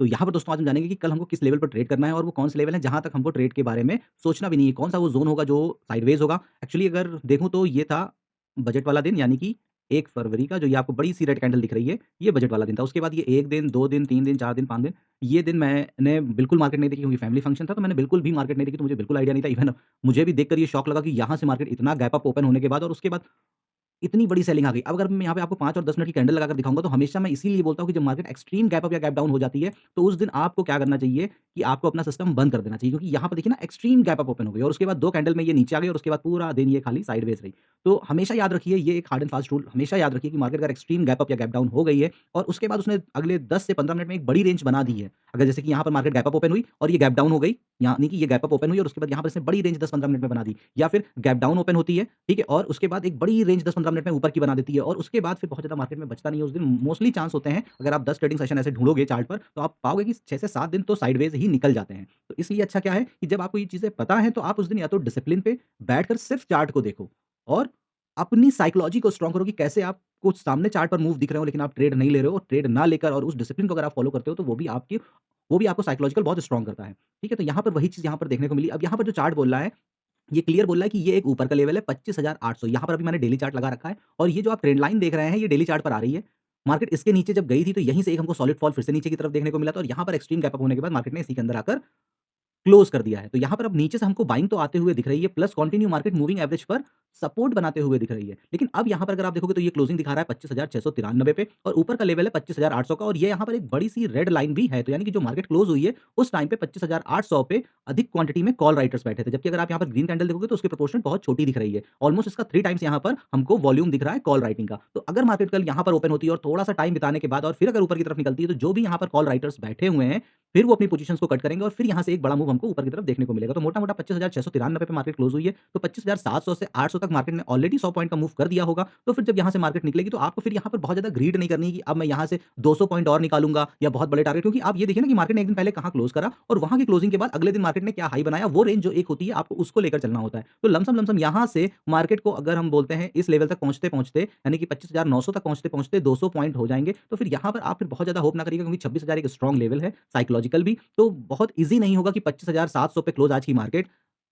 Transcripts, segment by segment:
तो यहाँ पर दोस्तों आज हम जानेंगे कि कल हमको किस लेवल पर ट्रेड करना है और वो कौन से लेवल है जहाँ तक हमको ट्रेड के बारे में सोचना भी नहीं है। कौन-सा वो ज़ोन होगा जो साइडवेज़ होगा। एक्चुअली अगर देखूँ तो ये था बजट वाला दिन यानी कि 1 फरवरी का जो ये आपको बड़ी-सी रेड कैंडल दिख रही है, ये बजट वाला दिन था। उसके बाद ये 1 दिन, 2 दिन, 3 दिन, 4 दिन, 5 दिन, ये दिन मैंने बिल्कुल मार्केट नहीं देखी क्योंकि फैमिली फंक्शन था तो मैंने बिल्कुल भी मार्केट नहीं देखी तो मुझे बिल्कुल आइडिया नहीं था। इवन मुझे भी देखकर ये शॉक लगा कि यहाँ से मार्केट इतना गैप अप ओपन होने के बाद और उसके बाद इतनी बड़ी सेलिंग आ गई। अब अगर मैं यहाँ पे आपको 5 और 10 मिनट की कैंडल लगाकर दिखाऊँगा तो हमेशा मैं इसीलिए बोलता हूँ कि जब मार्केट एक्सट्रीम गैप अप या गैप डाउन हो जाती है, तो उस दिन आपको क्या करना चाहिए कि आपको अपना सिस्टम बंद कर देना चाहिए क्योंकि यहाँ पर देखिए ना एक्सट्रीम गैप अप ओपन हो गई और उसके बाद 2 कैंडल में ये नीचे आ गई और उसके बाद पूरा दिन ये खाली साइडवेज़ रही। तो हमेशा याद रखिए ये एक हार्ड एंड फास्ट रूल हमेशा याद रखिए कि मार्केट अगर एक्सट्रीम गैप अप या गैप डाउन हो गई है और उसके बाद उसने अगले 10 से 15 मिनट में एक बड़ी रेंज बना दी है। अगर जैसे कि यहाँ पर मार्केट गैप अप ओपन हुई और ये गैप डाउन हो गई, यानी कि ये गैप अप ओपन हुई और उसके बाद यहाँ पर इसने बड़ी रेंज 10-15 मिनट में बना दी या फिर गैप डाउन ओपन होती है, ठीक है? और उसके बाद एक बड़ी रेंज 10-15 मिनट में ऊपर की बना देती है और उसके बाद फिर बहुत ज़्यादा मार्केट में बचता नहीं है उस दिन। मोस्टली चांस होते हैं अगर आप 10 ट्रेडिंग सेशन ऐसे ढूँढोगे चार्ट पर, तो आप पाओगे कि 6 से 7 दिन तो साइडवेज़ ही निकल जाते हैं। तो इसलिए अच्छा क्या है कि जब आपको ये चीज़ें पता हैं, तो आप उस दिन या तो डिसिप्लिन पे बैठकर सिर्फ़ चार्ट को देखो और अपनी साइकोलॉजी को स्ट्रॉन्ग करो कि कैसे आपको सामने चार्ट पर मूव दिख रहे हो, लेकिन आप ट्रेड नहीं ले रहे हो। ट्रेड ना लेकर और उस डिसिप्लिन को अगर आप फॉलो करते हो, तो वो भी आपको साइकोलॉजिकल बहुत स्ट्रॉन्ग करता है। ठीक है? तो यहाँ पर वही चीज़ यहाँ पर देखने को मिली। अब यहाँ पर जो चार्ट बोल रहा है, ये क्लियर बोल रहा है कि ये एक ऊपर का लेवल है 25,800 यहाँ पर अभी मैंने डेली चार्ट लगा रखा है और ये जो आप ट्रेंड लाइन देख रहे हैं, ये डेली चार्ट पर आ रही है। मार्केट इसके नीचे जब गई थी, तो यहीं से एक हमको सॉलिड फॉल फिर से नीचे की तरफ देखने को मिला था और यहाँ पर एक्सट्रीम गैप अप होने के बाद मार्केट ने इसी के अंदर आकर क्लोज़ कर दिया है। तो यहाँ पर अब नीचे से हमको बाइंग तो आते हुए दिख रही है plus continue market moving average पर सपोर्ट बनाते हुए दिख रही है। लेकिन अब यहाँ पर अगर आप देखोगे तो ये क्लोजिंग दिखा रहा है 25,693 पे और ऊपर का लेवल है 25,800 का और ये यहाँ पर एक बड़ी-सी रेड लाइन भी है। तो यानी कि जो मार्केट क्लोज़ हुई है उस टाइम पे 25,800 पे अधिक क्वांटिटी में कॉल राइटर्स बैठे थे। जबकि अगर आप यहाँ पर ग्रीन कैंडल देखोगे तो उसकी प्रोपोर्शन बहुत छोटी दिख रही है। ऑलमोस्ट इसका 3 टाइम्स यहाँ पर हमको वॉल्यूम दिख रहा है कॉल राइटिंग का। तो अगर मार्केट कल यहाँ पर ओपन होती है और थोड़ा-सा टाइम बिताने के बाद और फिर अगर ऊपर की तरफ निकलती है तो जो भी यहाँ पर कॉल राइटर्स बैठे हुए हैं फिर वो अपनी पोजीशंस को कट करेंगे और फिर यहाँ से एक बड़ा मूव हमको ऊपर की तरफ देखने को मिलेगा। तो मोटा-मोटा 25,693 पे मार्केट क्लोज़ हुई है, तो 25,700 से 800 तक मार्केट ने ऑलरेडी 100 पॉइंट का मूव कर दिया होगा। तो फिर जब यहाँ से मार्केट निकलेगी तो आपको फिर यहाँ पर बहुत ज़्यादा ग्रीड नहीं करनी है कि अब मैं यहाँ से 200 पॉइंट और निकालूँगा या बहुत बड़े टारगेट क्योंकि आप ये देखिए ना कि मार्केट ने 1 दिन पहले कहाँ क्लोज़ करा और वहाँ की क्लोजिंग के बाद अगले दिन मार्केट ने क्या हाई बनाया, वो रेंज जो एक होती है आपको उसको लेकर चलना होता है। तो लमसम-लमसम यहाँ से मार्केट को अगर हम बोलते हैं इस लेवल तक पहुँचते-पहुँचते यानी कि 25,900 तक पहुँचते-पहुँचते 200 पॉइंट हो जाएँगे, तो फिर यहाँ पर आप फिर बहुत ज़्यादा होप ना करिएगा क्योंकि 26,000 एक स्ट्रॉन्ग लेवल है, साइकोलॉजिकल भी। तो बहुत ईज़ी नहीं होगा कि 25,700 पे क्लोज़ आज की मार्केट,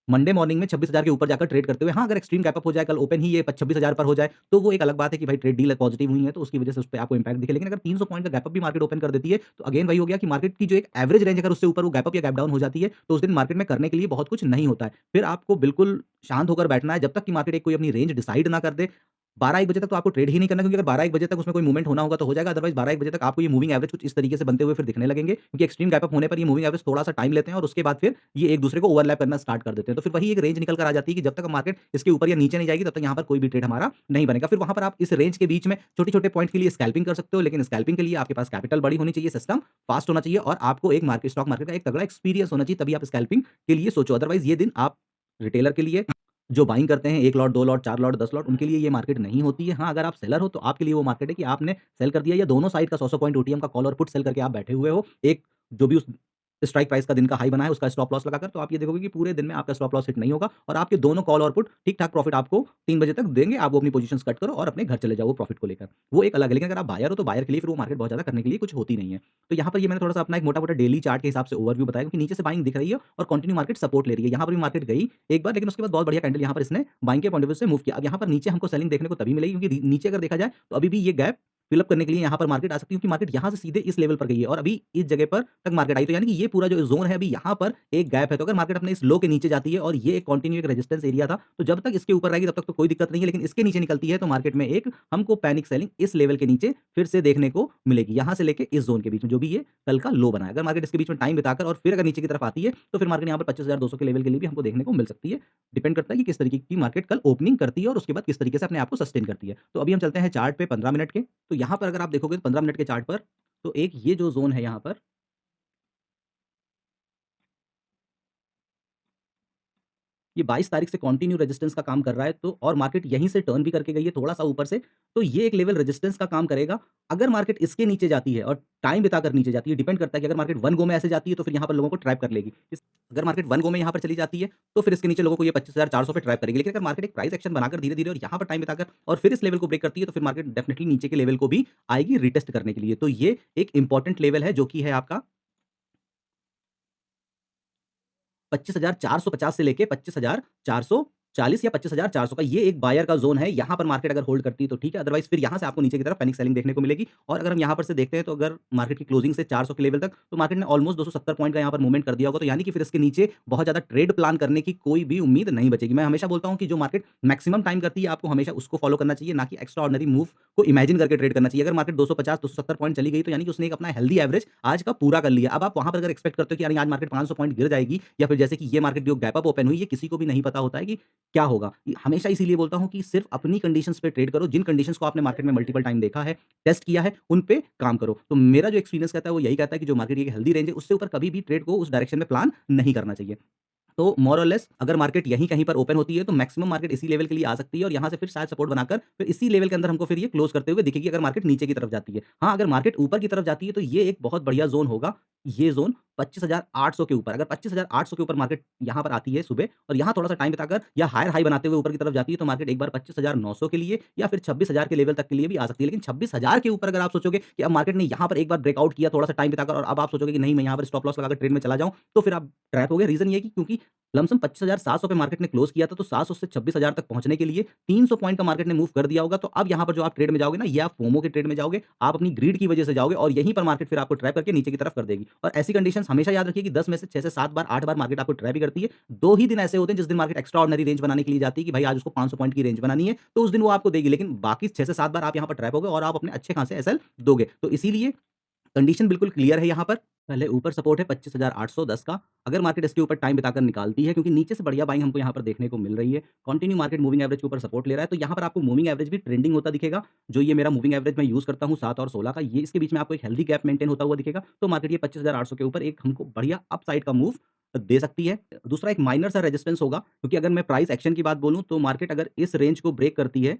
मंडे मॉर्निंग में 26,000 के ऊपर जाकर ट्रेड करते हुए हाँ, अगर एक्सट्रीम गैप अप हो जाए, कल ओपन ही ये 26,000 पर हो जाए, तो वो एक अलग बात है कि भाई ट्रेड डील पॉजिटिव हुई है, तो उसकी वजह से उसपे आपको इम्पैक्ट दिखे। लेकिन अगर 300 पॉइंट का गैप अप भी मार्केट ओपन कर देती है, तो अगेन वही हो गया कि मार्केट की जो एक एवरेज रेंज अगर उससे ऊपर वो गैप अप या गैप डाउन हो जाती है, तो उस दिन मार्केट में करने के लिए बहुत कुछ नहीं होता है। फिर आपको बिल्कुल शांत होकर बैठना है, जब तक कि मार्केट एक कोई अपनी रेंज डिसाइड ना कर दे। 12-1 बजे तक तो आपको ट्रेड ही नहीं करना क्योंकि अगर 12-1 बजे तक उसमें कोई मूवमेंट होना होगा तो हो जाएगा, अदरवाइज़ 12-1 बजे तक आपको ये मूविंग एवरेज कुछ इस तरीके से बनते हुए फिर दिखने लगेंगे क्योंकि एक्सट्रीम गैप अप होने पर ये मूविंग एवरेज थोड़ा-सा टाइम लेते हैं और उसके बाद फिर ये एक दूसरे को ओवरलैप करना स्टार्ट कर देते हैं। तो फिर वही एक रेंज निकल कर आ जाती है कि जब तक मार्केट इसके ऊपर या नीचे नहीं जाएगी तब तक यहाँ पर कोई भी ट्रेड हमारा नहीं बनेगा। फिर वहाँ पर आप इस रेंज के बीच में छोटे-छोटे पॉइंट के लिए स्कैल्पिंग कर सकते हो, लेकिन स्कैल्पिंग के लिए आपके पास कैपिटल बड़ी होनी चाहिए, सिस्टम फास्ट होना चाहिए और आपको एक मार्केट स्टॉक मार्केट का एक तगड़ा एक्सपीरियंस होना चाहिए, तभी आप स्कैल्पिंग के लिए सोचो। अदरवाइज़ ये दिन आप रिटेलर के लिए जो बाइंग करते हैं 1 लॉट, 2 लॉट, 4 लॉट, 10 लॉट उनके लिए ये मार्केट नहीं होती है। हाँ, अगर आप सेलर हो तो आपके लिए वो मार्केट है कि आपने सेल कर दिया या दोनों साइड का 100-100 पॉइंट ओटीएम का कॉल और पुट सेल करके आप बैठे हुए हो। एक जो भी उस स्ट्राइक प्राइस का दिन का हाई बना है उसका स्टॉप लॉस लगाकर, तो आप ये देखोगे कि पूरे दिन में आपका स्टॉप लॉस हिट नहीं होगा और आपके दोनों कॉल और पुट ठीक-ठाक प्रॉफिट आपको 3 बजे तक देंगे। आप वो अपनी पोज़ीशंस कट करो और अपने घर चले जाओ वो प्रॉफिट को लेकर। वो एक अलग है, लेकिन अगर आप बायर हो तो बायर के लिए फिर वो मार्केट बहुत ज़्यादा करने के लिए कुछ होती नहीं है। तो यहाँ पर ये मैंने थोड़ा-सा अपना एक मोटा-मोटा डेली चार्ट के हिसाब से ओवरव्यू बताया क्योंकि नीचे से बाइंग दिख रही है और कंटिन्यू मार्केट सपोर्ट ले रही है। यहाँ पर भी मार्केट गई एक बार, लेकिन उसके बाद बहुत बढ़िया कैंडल यहाँ पर इसने बाइंग के पॉइंट ऑफ व्यू से मूव किया। अब यहाँ पर नीचे हमको सेलिंग देखने को तभी मिलेगी क्योंकि नीचे अगर देखा जाए तो अभी भी ये गैप फिल अप करने के लिए यहाँ पर मार्केट आ सकती है क्योंकि मार्केट यहाँ से सीधे इस लेवल पर गई है और अभी इस जगह पर तक मार्केट आई। तो यानी कि ये पूरा जो ज़ोन है अभी यहाँ पर एक गैप है। तो अगर मार्केट अपने इस लो के नीचे जाती है और ये एक कंटिन्यू एक रेजिस्टेंस एरिया था, तो जब तक इसके ऊपर रहेगी तब तक तो कोई दिक्कत नहीं है। लेकिन इसके नीचे निकलती है तो मार्केट में एक हमको पैनिक सेलिंग इस लेवल के नीचे फिर से देखने को मिलेगी। यहाँ से लेके इस ज़ोन के बीच में जो भी ये कल का लो बना है। अगर मार्केट इसके बीच में टाइम बिताकर और फिर अगर नीचे की तरफ आती है, तो फिर मार्केट यहाँ पर 25,200 के लेवल के लिए भी हमको देखने को मिल सकती है। डिपेंड करता है कि किस तरीके की मार्केट कल ओपनिंग करती है और उसके बाद किस तरीके से अपने आप को सस्टेन करती है। तो अभी हम चलते हैं चार्ट पे 15 मिनट के। तो यहाँ पर अगर आप देखोगे तो 15 मिनट के चार्ट पर, तो एक ये जो ज़ोन है यहाँ पर, ये 22 तारीख से कंटिन्यू रेजिस्टेंस का काम कर रहा है तो और मार्केट यहीं से टर्न भी करके गई है थोड़ा-सा ऊपर से, तो ये एक लेवल रेजिस्टेंस का काम करेगा। अगर मार्केट इसके नीचे जाती है और टाइम बिताकर नीचे जाती है, डिपेंड करता है कि अगर मार्केट 1 गो में ऐसे जाती है तो फिर यहाँ पर लोगों को ट्रैप कर लेगी। अगर मार्केट 1 गो में यहाँ पर चली जाती है, तो फिर इसके नीचे लोगों को ये 25,400 पे ट्रैप करेगी। लेकिन अगर मार्केट एक प्राइस एक्शन बनाकर धीरे-धीरे और यहाँ पर टाइम बिताकर और फिर इस लेवल को ब्रेक करती है, तो फिर मार्केट डेफिनिटली नीचे के लेवल को भी आएगी रीटेस्ट करने के लिए। तो ये एक इम्पोर्टेंट लेवल है जो कि है आपका 25,450 से लेके 25,440 या 25,400 का ये एक बायर का ज़ोन है। यहाँ पर मार्केट अगर होल्ड करती है तो ठीक है, अदरवाइज़ फिर यहाँ से आपको नीचे की तरफ पैनिक सेलिंग देखने को मिलेगी। और अगर हम यहाँ पर से देखते हैं तो अगर मार्केट की क्लोजिंग से 400 के लेवल तक, तो मार्केट ने ऑलमोस्ट 270 पॉइंट का यहाँ पर मूवमेंट कर दिया होगा। तो यानी कि फिर इसके नीचे बहुत ज़्यादा ट्रेड प्लान करने की कोई भी उम्मीद नहीं बचेगी। मैं हमेशा बोलता हूँ कि जो मार्केट मैक्सिमम टाइम करती है, आपको हमेशा उसको फॉलो करना चाहिए, ना कि एक्स्ट्रा ऑर्डिनरी मूव को इमेजिन करके ट्रेड करना चाहिए। अगर मार्केट 250-270 पॉइंट चली गई, तो यानी कि उसने एक अपना हेल्दी एवरेज आज का पूरा कर लिया। अब आप वहाँ पर अगर एक्सपेक्ट करते हो कि यानी आज मार्केट 500 पॉइंट गिर जाएगी, या फिर जैसे कि ये मार्केट जो गैप अप ओपन हुई, ये किसी को भी नहीं पता होता है कि क्या होगा। हमेशा इसीलिए बोलता हूँ कि सिर्फ अपनी कंडीशंस पे ट्रेड करो, जिन कंडीशंस को आपने मार्केट में मल्टीपल टाइम देखा है, टेस्ट किया है, उन पे काम करो। तो मेरा जो एक्सपीरियंस कहता है वो यही कहता है कि जो मार्केट की एक हेल्दी रेंज है, उससे ऊपर कभी भी ट्रेड को उस डायरेक्शन में प्लान नहीं करना चाहिए। तो मोर और लेस अगर मार्केट यहीं कहीं पर ओपन होती है, तो मैक्सिमम मार्केट इसी लेवल के लिए आ सकती है, और यहाँ से फिर शायद सपोर्ट बनाकर फिर इसी लेवल के अंदर हमको फिर ये क्लोज करते हुए दिखेगी, अगर मार्केट नीचे की तरफ जाती है। हाँ, अगर मार्केट ऊपर की तरफ जाती है, तो ये एक बहुत बढ़िया ज़ोन होगा। ये ज़ोन 25,800 के ऊपर, अगर 25,800 के ऊपर मार्केट यहाँ पर आती है सुबह, और यहाँ थोड़ा-सा टाइम बिताकर या हायर हाई बनाते हुए ऊपर की तरफ जाती है, तो मार्केट एक बार 25,900 के लिए या फिर 26,000 के लेवल तक के लिए भी आ सकती है। लेकिन 26,000 के ऊपर अगर आप सोचोगे कि अब मार्केट ने यहाँ पर एक बार ब्रेकआउट किया थोड़ा-सा टाइम बिताकर, और अब आप सोचोगे कि नहीं, मैं यहाँ पर स्टॉप लॉस लगाकर ट्रेड में चला जाऊँ, तो फिर आप ट्रैप हो गए। रीज़न ये है कि क्योंकि लमसम 25,700 पे मार्केट ने क्लोज़ किया था, तो 700 से 26,000 तक पहुँचने के लिए 300 पॉइंट का मार्केट ने मूव कर दिया होगा। तो अब यहाँ पर जो आप ट्रेड में जाओगे ना, ये आप फोमो के ट्रेड में जाओगे, आप अपनी ग्रीड की वजह से जाओगे, और यहीं पर मार्केट फिर आपको ट्रैप करके नीचे की तरफ कर देगी। और ऐसी कंडीशंस हमेशा याद रखिए कि 10 में से 6 से 7 बार, 8 बार मार्केट आपको ट्रैप ही करती है। 2 ही दिन ऐसे होते हैं जिस दिन मार्केट एक्स्ट्रा ऑर्डिनरी रेंज बनाने के लिए जाती है कि भाई आज उसको 500 पॉइंट की रेंज बनानी है, तो उस दिन वो आपको देगी। लेकिन बाकी 6 से 7 बार आप यहाँ पर ट्रैप हो गए, और आप अपने अच्छे खासे एसएल दोगे। तो इसीलिए कंडीशन बिल्कुल क्लियर है यहाँ पर। पहले ऊपर सपोर्ट है 25,810 का। अगर मार्केट इसके ऊपर टाइम बिताकर निकालती है, क्योंकि नीचे से बढ़िया बाइंग हमको यहाँ पर देखने को मिल रही है। कंटिन्यू मार्केट मूविंग एवरेज के ऊपर सपोर्ट ले रहा है, तो यहाँ पर आपको मूविंग एवरेज भी ट्रेंडिंग होता दिखेगा। जो ये मेरा मूविंग एवरेज मैं यूज़ करता हूँ 7 और 16 का, ये इसके बीच में आपको एक हेल्दी गैप मेंटेन होता हुआ दिखेगा। तो मार्केट ये 25,800 के ऊपर एक हमको बढ़िया अपसाइड का मूव दे सकती है। दूसरा एक माइनर सा रेजिस्टेंस होगा, क्योंकि अगर मैं प्राइस एक्शन की बात बोलूँ, तो मार्केट अगर इस रेंज को ब्रेक करती है,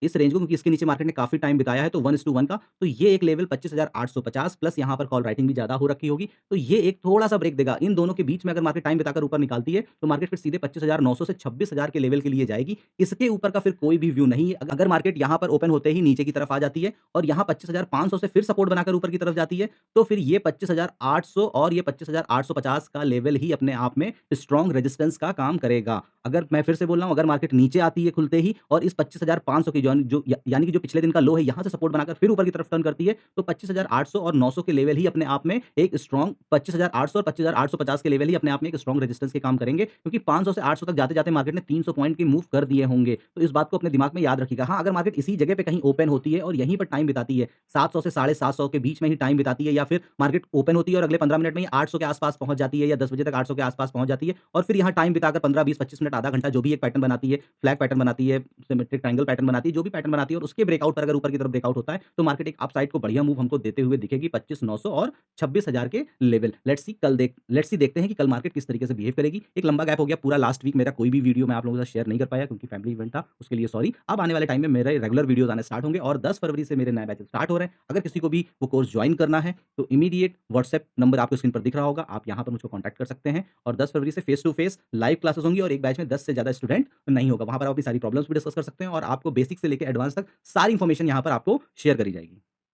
इस रेंज को, क्योंकि इसके नीचे मार्केट ने काफ़ी टाइम बिताया है, तो 1:1 का, तो ये एक लेवल 25,850 प्लस यहाँ पर कॉल राइटिंग भी ज़्यादा हो रखी होगी, तो ये एक थोड़ा-सा ब्रेक देगा। इन दोनों के बीच में अगर मार्केट टाइम बिताकर ऊपर निकालती है, तो मार्केट फिर सीधे 25,900 से 26,000 के लेवल के लिए जाएगी। इसके ऊपर का फिर कोई भी व्यू नहीं है। अगर मार्केट यहाँ पर ओपन होते ही नीचे की तरफ आ जाती है, और यहाँ 25,500 से फिर सपोर्ट बनाकर ऊपर की तरफ जाती है, तो फिर ये 25,800 और ये 25,850 का लेवल ही अपने आप में स्ट्रॉन्ग रेजिस्टेंस का काम करेगा। अगर मैं फिर से बोल रहा हूँ, अगर मार्केट नीचे आती है खुलते ही, और इस 25,500 की यानी कि जो पिछले दिन का लो है, यहाँ से सपोर्ट बनाकर फिर ऊपर की तरफ टर्न करती है, तो 25,800 और 900 के लेवल ही अपने आप में एक स्ट्रॉन्ग 25,800 और 25,850 के लेवल ही अपने आप में एक स्ट्रॉन्ग रेजिस्टेंस के काम करेंगे, क्योंकि 500 से 800 तक जाते-जाते मार्केट ने 300 पॉइंट की मूव कर दिए होंगे। तो इस बात को अपने दिमाग में याद रखिएगा। हाँ, अगर मार्केट इसी जगह पे कहीं ओपन होती है और यहीं पर टाइम बिताती है, 700 से 750 के बीच में ही टाइम बिताती है, या फिर मार्केट ओपन होती है और अगले 15 मिनट में ही 800 के आस-पास पहुँच जाती है, या 10 बजे तक 800 के आस-पास पहुँच जाती है, और फिर यहाँ टाइम बिताकर 15, 20, 25 मिनट, आधा घंटा जो भी एक पैटर्न बनाती है, फ्लैग पैटर्न बनाती है, सिमेट्रिक ट्रायंगल पैटर्न बनाती है, जो भी पैटर्न बनाती है, और उसके ब्रेकआउट पर अगर ऊपर की तरफ ब्रेकआउट होता है, तो मार्केट एक अपसाइड को बढ़िया मूव हमको देते हुए दिखेगी 25,900 और 26,000 के लेवल। लेट्स सी देखते हैं कि कल मार्केट किस तरीके से बिहेव करेगी। एक लंबा गैप हो गया पूरा लास्ट वीक, मेरा कोई भी वीडियो मैं आप लोगों के साथ शेयर नहीं कर पाया, क्योंकि फैमिली इवेंट था, उसके लिए सॉरी। अब आने वाले टाइम में मेरे रेगुलर वीडियोज़ आने स्टार्ट होंगे, और 10 फरवरी से मेरे नए बैचेज़ स्टार्ट हो रहे हैं। अगर किसी को भी वो कोर्स जॉइन करना है, तो इमीडिएट व्हाट्सएप नंबर आपको स्क्रीन पर दिख रहा होगा, आप यहाँ पर मुझको कॉन्टैक्ट कर सकते हैं। और 10 फरवरी से face to face live classes होंगी, और एक बैच में 10 से ज़्यादा स्टूडेंट नहीं होगा। वहाँ पर आप अपनी सारी प्रॉब्लम्स भी डिस्कस कर सकते हैं, और आपको बेसिक से लेके एडवांस तक सारी इन्फॉर्मेशन यहाँ पर आपको शेयर करी जाएगी।